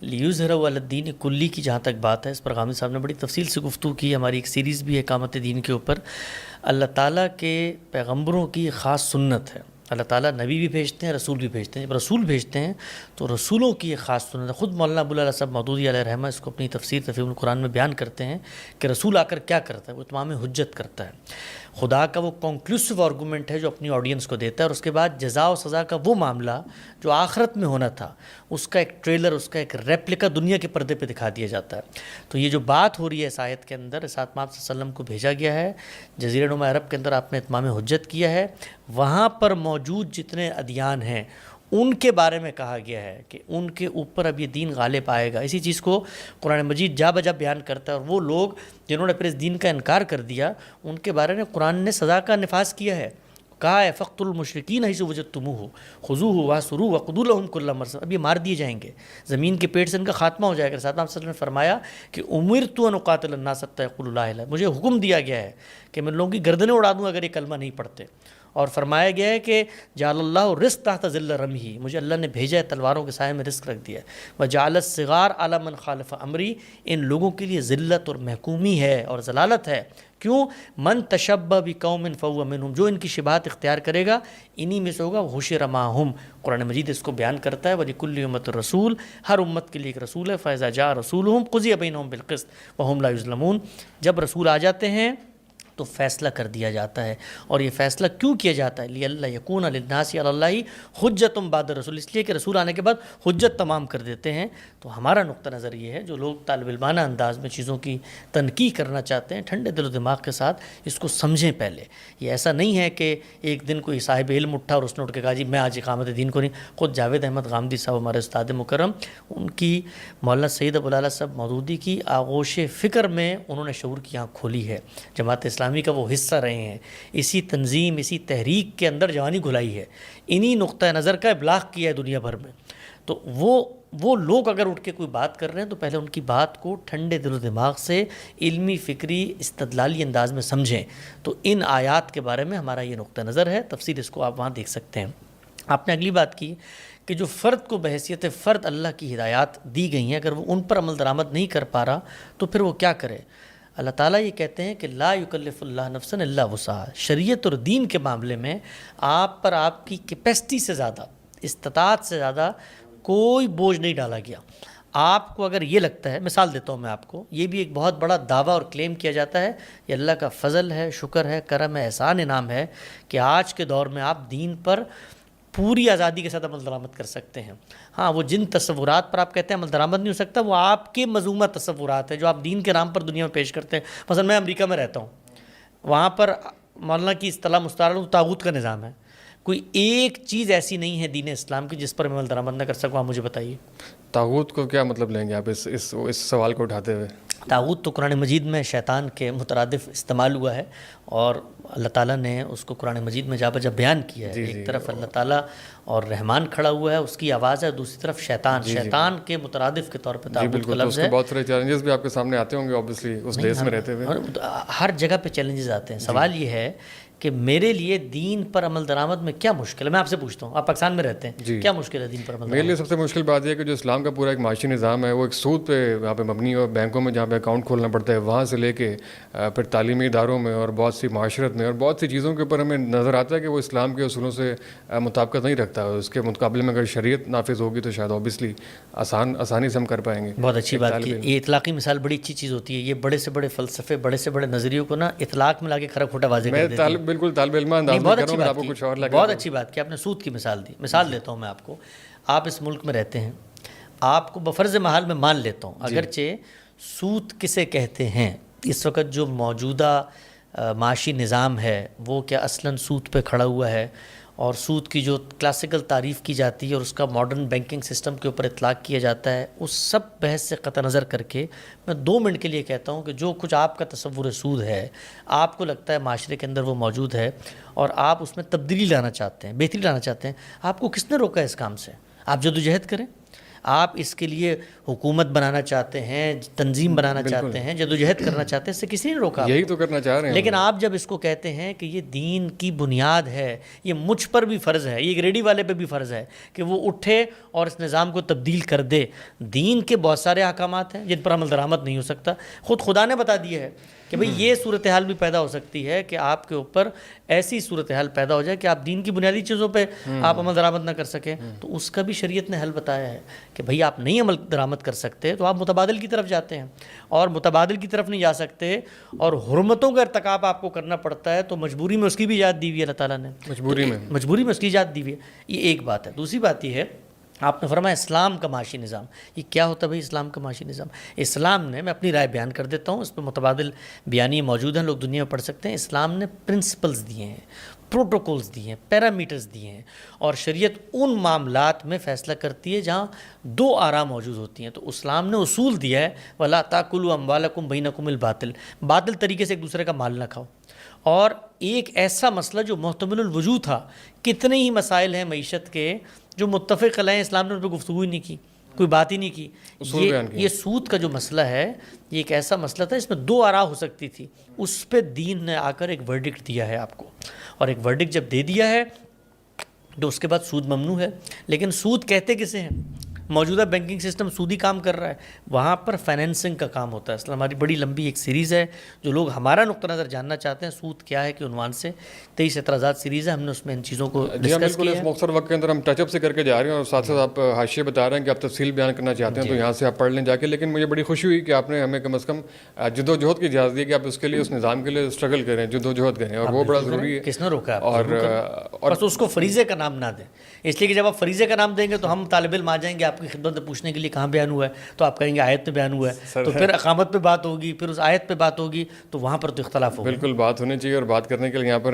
لیظہرہ علی الدین کلی کی جہاں تک بات ہے، اس پر غامدی صاحب نے بڑی تفصیل سے گفتگو کی. ہماری ایک سیریز بھی ہے اقامت دین کے اوپر. اللہ تعالیٰ کے پیغمبروں کی خاص سنت ہے. اللہ تعالیٰ نبی بھی بھیجتے ہیں، رسول بھی بھیجتے ہیں. جب رسول بھیجتے ہیں تو رسولوں کی ایک خاص سنت ہے. خود مولانا ابوالعلا صاحب مودودی علیہ رحمہ اس کو اپنی تفسیر تفہیم القرآن میں بیان کرتے ہیں کہ رسول آ کر کیا کرتا ہے، وہ اتمام حجت کرتا ہے. خدا کا وہ کنکلوسیو آرگومنٹ ہے جو اپنی آڈینس کو دیتا ہے، اور اس کے بعد جزا و سزا کا وہ معاملہ جو آخرت میں ہونا تھا اس کا ایک ٹریلر، اس کا ایک ریپلیکا دنیا کے پردے پہ دکھا دیا جاتا ہے. تو یہ جو بات ہو رہی ہے اس آیت کے اندر، اس آیت میں آپ صلی اللہ علیہ وسلم کو بھیجا گیا ہے، جزیرہ نما عرب کے اندر آپ نے اتمام حجت کیا ہے. وہاں پر موجود جتنے ادیان ہیں ان کے بارے میں کہا گیا ہے کہ ان کے اوپر اب یہ دین غالب آئے گا. اسی چیز کو قرآن مجید جا بجا بیان کرتا ہے، اور وہ لوگ جنہوں نے پھر اس دین کا انکار کر دیا ان کے بارے میں قرآن نے سزا کا نفاذ کیا ہے. کہا ہے فقتلوا المشرکین حیث وجدتموہ خذوہ واحصروہ وقعدوا لہم کل مرصد. اب یہ مار دیے جائیں گے، زمین کے پیٹ سے ان کا خاتمہ ہو جائے گا. ساتھ آپ صلی اللہ علیہ وسلم نے فرمایا کہ امرت ان اقاتل الناس حتی یقولوا لا الہ الا اللہ، مجھے حکم دیا گیا ہے کہ میں لوگوں کی گردنیں اڑا دوں اگر یہ کلمہ نہیں پڑھتے. اور فرمایا گیا ہے کہ جعل اللہ رزق تحت ظل رمحہ، مجھے اللہ نے بھیجا ہے تلواروں کے سائے میں رزق رکھ دیا ہے. وجعل الصغار علی من خالف امری، ان لوگوں کے لیے ذلت اور محکومی ہے اور ضلالت ہے. کیوں؟ من تشبہ بقوم فہو منہم، جو ان کی شبہات اختیار کرے گا انہی میں سے ہوگا. حشر معہم، قرآن مجید اس کو بیان کرتا ہے. وَلِكُلِّ أُمَّةٍ رسول، ہر امت کے لیے ایک رسول ہے. فَإِذَا جَاءَ رَسُولُهُمْ قُضِيَ بَيْنَهُمْ بِالْقِسْطِ وَهُمْ لَا يُظْلَمُونَ. جب رسول آ جاتے ہیں تو فیصلہ کر دیا جاتا ہے. اور یہ فیصلہ کیوں کیا جاتا ہے؟ لِأَلَّا يَكُونَ لِلنَّاسِ عَلَى اللَّهِ حُجَّةٌ بَعْدَ الرَّسُولِ، اس لیے کہ رسول آنے کے بعد حجت تمام کر دیتے ہیں. تو ہمارا نقطہ نظر یہ ہے، جو لوگ طالب علمانہ انداز میں چیزوں کی تنقیح کرنا چاہتے ہیں، ٹھنڈے دل و دماغ کے ساتھ اس کو سمجھیں پہلے. یہ ایسا نہیں ہے کہ ایک دن کوئی صاحب علم اٹھا اور اس نے اٹھ کے کہا جی میں آج اقامت دین کو نہیں. خود جاوید احمد غامدی صاحب ہمارے استاد مکرم، ان کی مولانا سید ابوالعلا صاحب مودودی کی آغوش فکر میں انہوں نے شعور کی آنکھ کھولی ہے. جماعت اسلامی کا وہ حصہ رہے ہیں، اسی تنظیم اسی تحریک کے اندر جوانی گھلائی ہے، انہی نقطہ نظر کا ابلاغ کیا ہے دنیا بھر میں. تو وہ لوگ اگر اٹھ کے کوئی بات کر رہے ہیں تو پہلے ان کی بات کو ٹھنڈے دل و دماغ سے علمی فکری استدلالی انداز میں سمجھیں. تو ان آیات کے بارے میں ہمارا یہ نقطہ نظر ہے. تفصیل اس کو آپ وہاں دیکھ سکتے ہیں. آپ نے اگلی بات کی کہ جو فرد کو بحیثیت فرد اللہ کی ہدایات دی گئی ہیں، اگر وہ ان پر عمل درآمد نہیں کر پا رہا تو پھر وہ کیا کرے؟ اللہ تعالیٰ یہ کہتے ہیں کہ لا یکلف اللہ نفسا الا وسعہا. شریعت اور دین کے معاملے میں آپ پر آپ کی کیپیسٹی سے زیادہ، استطاعت سے زیادہ کوئی بوجھ نہیں ڈالا گیا. آپ کو اگر یہ لگتا ہے، مثال دیتا ہوں میں آپ کو، یہ بھی ایک بہت بڑا دعویٰ اور کلیم کیا جاتا ہے، یہ اللہ کا فضل ہے، شکر ہے، کرم ہے، احسان انعام ہے کہ آج کے دور میں آپ دین پر پوری آزادی کے ساتھ عمل درآمد کر سکتے ہیں. ہاں، وہ جن تصورات پر آپ کہتے ہیں عمل درآمد نہیں ہو سکتا، وہ آپ کے مذمومہ تصورات ہیں جو آپ دین کے نام پر دنیا میں پیش کرتے ہیں. مثلا میں امریکہ میں رہتا ہوں، وہاں پر مولانا کی اصطلاح مستعار طاغوت کا نظام ہے. کوئی ایک چیز ایسی نہیں ہے دین اسلام کی جس پر میں عمل درآمد نہ کر سکوں. آپ مجھے بتائیے طاغوت کو کیا مطلب لیں گے آپ اس سوال کو اٹھاتے ہوئے؟ طاغوت تو قرآن مجید میں شیطان کے مترادف استعمال ہوا ہے، اور اللہ تعالیٰ نے اس کو قرآن مجید میں جا بجا بیان کیا ہے. ایک طرف اللہ تعالیٰ اور رحمان کھڑا ہوا ہے، اس کی آواز ہے، دوسری طرف شیطان. شیطان کے مترادف کے طور پہ طاغوت کا لفظ ہے. بہت سارے چیلنجز بھی آپ کے سامنے آتے ہوں گے اوبیسلی اس دیس میں رہتے ہوئے. ہر جگہ پہ چیلنجز آتے ہیں. سوال یہ ہے کہ میرے لیے دین پر عمل درآمد میں کیا مشکل ہے؟ میں آپ سے پوچھتا ہوں، آپ پاکستان میں رہتے ہیں، کیا مشکل ہے دین پر عمل درآمد؟ میرے لیے سب سے مشکل بات یہ ہے کہ جو اسلام کا پورا ایک معاشی نظام ہے وہ ایک سود پہ وہاں پہ مبنی ہے. بینکوں میں جہاں پہ اکاؤنٹ کھولنا پڑتا ہے، وہاں سے لے کے پھر تعلیمی اداروں میں اور بہت سی معاشرت میں اور بہت سی چیزوں کے اوپر ہمیں نظر آتا ہے کہ وہ اسلام کے اصولوں سے مطابقت نہیں رکھتا. اس کے مقابلے میں اگر شریعت نافذ ہوگی تو شاید اوبیسلی آسانی سے ہم کر پائیں گے. بہت اچھی بات کی. یہ اطلاقی مثال بڑی اچھی چیز ہوتی ہے. یہ بڑے سے بڑے فلسفے، بڑے سے بڑے نظریوں کو نا اطلاق میں لا کے کھرا کھوٹا واضح کر دیتے ہیں. میں بالکل طالب علم انداز میں کروں گا، آپ کو کچھ اور لگے. بہت اچھی بات کی آپ نے. سود کی مثال دی. مثال دیتا ہوں میں آپ کو. آپ اس ملک میں رہتے ہیں، آپ کو بفرض محال میں مان لیتا ہوں اگرچہ سود کسے کہتے ہیں، اس وقت جو موجودہ معاشی نظام ہے وہ کیا اصلاً سود پہ کھڑا ہوا ہے، اور سود کی جو کلاسیکل تعریف کی جاتی ہے اور اس کا ماڈرن بینکنگ سسٹم کے اوپر اطلاق کیا جاتا ہے، اس سب بحث سے قطع نظر کر کے میں 2 منٹ کے لیے کہتا ہوں کہ جو کچھ آپ کا تصور سود ہے، آپ کو لگتا ہے معاشرے کے اندر وہ موجود ہے اور آپ اس میں تبدیلی لانا چاہتے ہیں، بہتری لانا چاہتے ہیں، آپ کو کس نے روکا ہے اس کام سے؟ آپ جدوجہد کریں. آپ اس کے لیے حکومت بنانا چاہتے ہیں, تنظیم بنانا چاہتے ہیں, جدوجہد کرنا چاہتے ہیں, اس سے کسی نے روکا. یہی تو کرنا چاہ رہے ہیں. لیکن آپ جب اس کو کہتے ہیں کہ یہ دین کی بنیاد ہے, یہ مجھ پر بھی فرض ہے, یہ ایک ریڈی والے پہ بھی فرض ہے کہ وہ اٹھے اور اس نظام کو تبدیل کر دے. دین کے بہت سارے احکامات ہیں جن پر عمل درآمد نہیں ہو سکتا. خود خدا نے بتا دیا ہے کہ بھئی یہ صورتحال بھی پیدا ہو سکتی ہے کہ آپ کے اوپر ایسی صورتحال پیدا ہو جائے کہ آپ دین کی بنیادی چیزوں پہ آپ عمل درآمد نہ کر سکیں. تو اس کا بھی شریعت نے حل بتایا ہے کہ بھئی آپ نہیں عمل درآمد کر سکتے تو آپ متبادل کی طرف جاتے ہیں, اور متبادل کی طرف نہیں جا سکتے اور حرمتوں کا ارتکاب آپ کو کرنا پڑتا ہے تو مجبوری میں اس کی بھی اجازت دی ہوئی ہے اللہ تعالیٰ نے. مجبوری میں اس کی اجازت دی ہوئی ہے. یہ ایک بات ہے. دوسری بات یہ ہے, آپ نے فرمایا اسلام کا معاشی نظام. یہ کیا ہوتا ہے بھائی اسلام کا معاشی نظام؟ اسلام نے, میں اپنی رائے بیان کر دیتا ہوں, اس پہ متبادل بیانیے موجود ہیں, لوگ دنیا میں پڑھ سکتے ہیں. اسلام نے پرنسپلز دیے ہیں, پروٹوکولز دیے ہیں, پیرامیٹرز دیے ہیں, اور شریعت ان معاملات میں فیصلہ کرتی ہے جہاں دو آراء موجود ہوتی ہیں. تو اسلام نے اصول دیا ہے وَلَا تَأْكُلُوا أَمْوَالَكُمْ بَيْنَكُمْ الْبَاطِلِ, باطل طریقے سے ایک دوسرے کا مال نہ کھاؤ. اور ایک ایسا مسئلہ جو محتمل الوجود تھا, کتنے ہی مسائل ہیں معیشت کے جو متفق علیہ, اسلام نے ان پہ گفتگو ہی نہیں کی, کوئی بات ہی نہیں کی. یہ سود کا جو مسئلہ ہے, یہ ایک ایسا مسئلہ تھا اس میں دو آراء ہو سکتی تھی. اس پہ دین نے آ کر ایک ورڈکٹ دیا ہے آپ کو, اور ایک ورڈکٹ جب دے دیا ہے تو اس کے بعد سود ممنوع ہے. لیکن سود کہتے کسے ہیں؟ موجودہ بینکنگ سسٹم سودی کام کر رہا ہے, وہاں پر فائنینسنگ کا کام ہوتا ہے. اصل ہماری بڑی لمبی ایک سیریز ہے, جو لوگ ہمارا نقطہ نظر جاننا چاہتے ہیں سود کیا ہے کے عنوان سے 23 اعتراضات سیریز ہے, ہم نے اس میں ان چیزوں کو ڈسکس کیا ہے. اس مختصر وقت کے اندر ہم ٹچ اپ سے کر کے جا رہے ہیں, اور ساتھ ساتھ آپ حاشیے بتا رہے ہیں کہ آپ تفصیل بیان کرنا چاہتے ہیں تو یہاں سے آپ پڑھ لیں جا کے. لیکن مجھے بڑی خوشی ہوئی کہ آپ نے ہمیں کم از کم جد و جہد کی اجازت دی کہ آپ اس کے لیے, اس نظام کے لیے اسٹرگل کریں, جد و جہد کریں, اور وہ بڑا ضروری ہے. کس نے روکا؟ اور بس اس کو فریضے کا نام نہ دیں, اس لیے کہ جب آپ فریضے کا نام دیں گے تو ہم طالب علم آ جائیں گے آپ کی خدمت میں پوچھنے کے لیے کہاں بیان ہوا ہے, تو آپ کہیں گے آیت پہ بیان ہوا ہے, تو پھر اقامت پہ بات ہوگی, پھر اس آیت پہ بات ہوگی, تو وہاں پر تو اختلاف ہوگا. بالکل بات ہونی چاہیے, اور بات کرنے کے لیے یہاں پر